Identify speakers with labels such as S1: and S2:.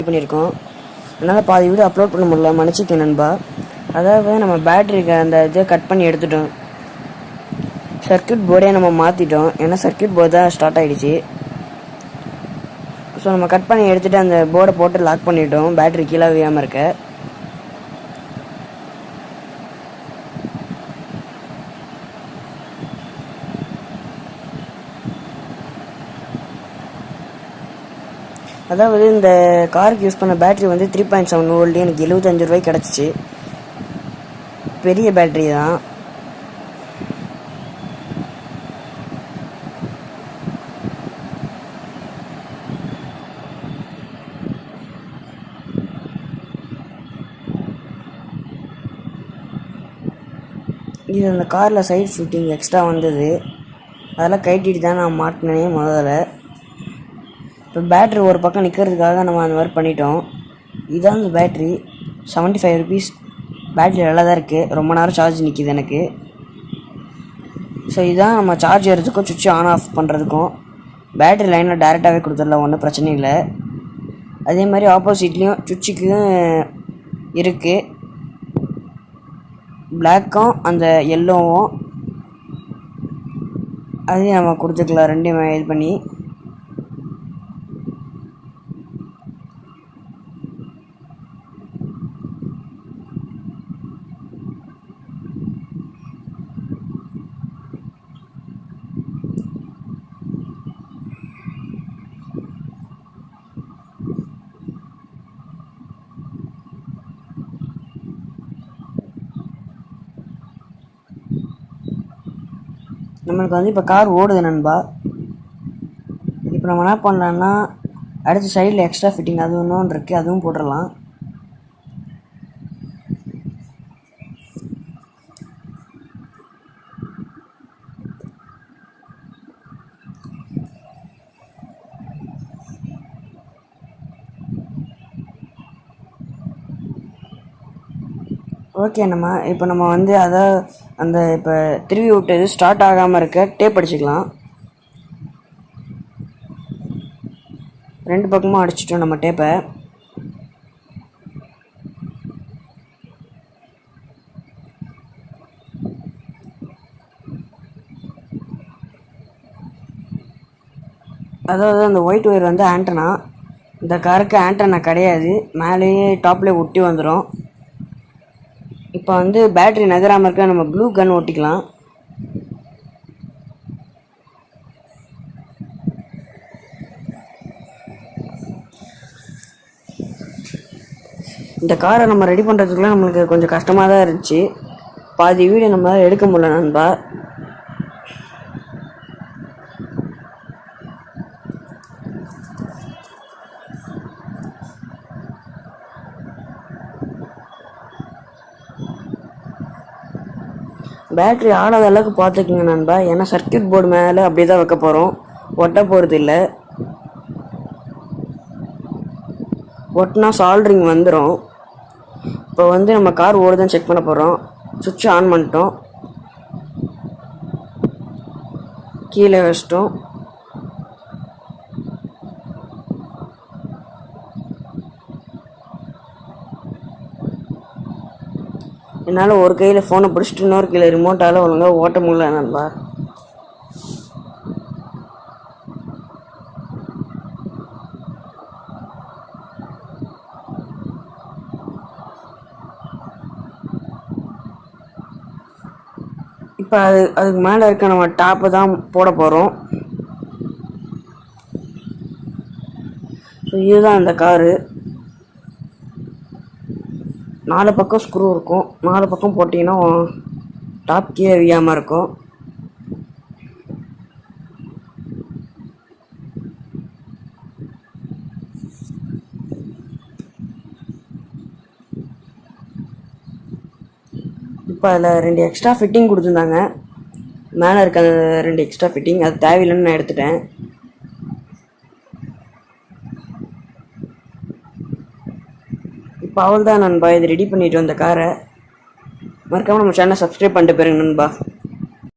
S1: பண்ணியிருக்கோம். அதனால் பாதி வீடியோ அப்லோட் பண்ண முடியல, மன்னிச்சிக்க நண்பா. அதாவது நம்ம பேட்டரிக்கு அந்த இதை கட் பண்ணி எடுத்துட்டோம். சர்க்யூட் போர்டே நம்ம மாற்றிட்டோம், ஏன்னா சர்க்யூட் போர்டு தான் ஸ்டார்ட் ஆகிடுச்சு. ஸோ நம்ம கட் பண்ணி எடுத்துகிட்டு அந்த போர்டை போட்டு லாக் பண்ணிட்டோம், பேட்டரி கீழே விழாமல் இருக்க. அதாவது இந்த காருக்கு யூஸ் பண்ண பேட்டரி வந்து 3.7 வோல்ட், எனக்கு 75 ரூபாய்க்கு கிடச்சிச்சு. பெரிய பேட்டரி தான். இது அந்த காரில் சைட் ஷூட்டிங் எக்ஸ்ட்ரா வந்தது, அதெல்லாம் கைட்டிட்டு தான் நான் மாட்டினே முதல்ல. இப்போ பேட்ரி ஒரு பக்கம் நிற்கிறதுக்காக நம்ம அந்த மாதிரி பண்ணிட்டோம். இதுதான் இந்த பேட்ரி, 75 ருபீஸ். பேட்ரி நல்லா தான் இருக்குது, ரொம்ப நேரம் சார்ஜ் நிற்கிது எனக்கு. ஸோ இதுதான் நம்ம சார்ஜ் ஏறதுக்கும் சுவிட்ச் ஆன் ஆஃப் பண்ணுறதுக்கும். பேட்ரி லைனில் டேரெக்டாகவே கொடுத்துடலாம், ஒன்றும் பிரச்சனை இல்லை. அதே மாதிரி ஆப்போசிட்லேயும் சுவிட்சுக்கும் இருக்குது, பிளாக்கும் அந்த எல்லோவும். அதையும் நம்ம கொடுத்துக்கலாம், ரெண்டையும் இது பண்ணி. நம்மளுக்கு வந்து இப்போ கார் ஓடுது நண்பா. இப்போ நம்ம என்ன பண்ணலான்னா, அடுத்து சைடில் எக்ஸ்ட்ரா ஃபிட்டிங் அது ஒன்று இருக்குது, அதுவும் போட்டுடலாம். ஓகே, இப்போ நம்ம வந்து அதை அந்த இப்போ திருவி விட்டது ஸ்டார்ட் ஆகாமல் இருக்க டேப் அடிச்சுக்கலாம். ரெண்டு பக்கமும் அடிச்சிட்டோம் நம்ம டேப்பை. அதாவது அந்த ஒயிட் ஒயர் வந்து ஆண்டனா. இந்த காருக்கு ஆண்டனா கிடையாது, மேலேயே டாப்லேயே ஒட்டி வந்துடும். இப்போ வந்து பேட்ரி நகராமல் இருக்க நம்ம ப்ளூ கன் ஒட்டிக்கலாம். இந்த காரை நம்ம ரெடி பண்ணுறதுக்குலாம் நம்மளுக்கு கொஞ்சம் கஷ்டமாக தான் இருந்துச்சு. பாதி வீடியோ நம்மளால் எடுக்க முடியல நண்பா. பேட்ரி ஆடாத அளவுக்கு பார்த்துக்குங்க நண்பா, ஏன்னா சர்க்யூட் போர்டு மேலே அப்படியே தான் வைக்க போகிறோம், ஒட்ட போகிறது இல்லை. ஒட்டினா சால்ட்ரிங் வந்துடும். இப்போ வந்து நம்ம கார் ஓடுதான் செக் பண்ண போகிறோம். சுவிட்ச் ஆன் பண்ணிட்டோம், கீழே வச்சிட்டோம். என்னால் ஒரு கையில் ஃபோனை பிடிச்சிட்டு இன்னொரு கையில் ரிமோட்டால் ஒழுங்காக ஓட்ட முடியல நண்பா. இப்போ அதுக்கு மேலே இருக்க நம்ம டாப்பை தான் போட போகிறோம். ஸோ இதுதான் அந்த காரு. 4 பக்கம் ஸ்க்ரூ இருக்கும், 4 பக்கம் போட்டிங்கன்னா டாப் கீழே விழாமல் இருக்கும். இப்போ அதில் 2 எக்ஸ்ட்ரா ஃபிட்டிங் கொடுத்துருந்தாங்க, மேலே இருக்க 2 எக்ஸ்ட்ரா ஃபிட்டிங், அது தேவையில்லைன்னு நான் எடுத்துட்டேன். இப்போ அவள் தான் நண்பா, இது ரெடி பண்ணிவிட்டு வந்த காரை. மறக்காமல் நம்ம சேனலை சப்ஸ்கிரைப் பண்ணிட்டு போயிருங்க நண்பா.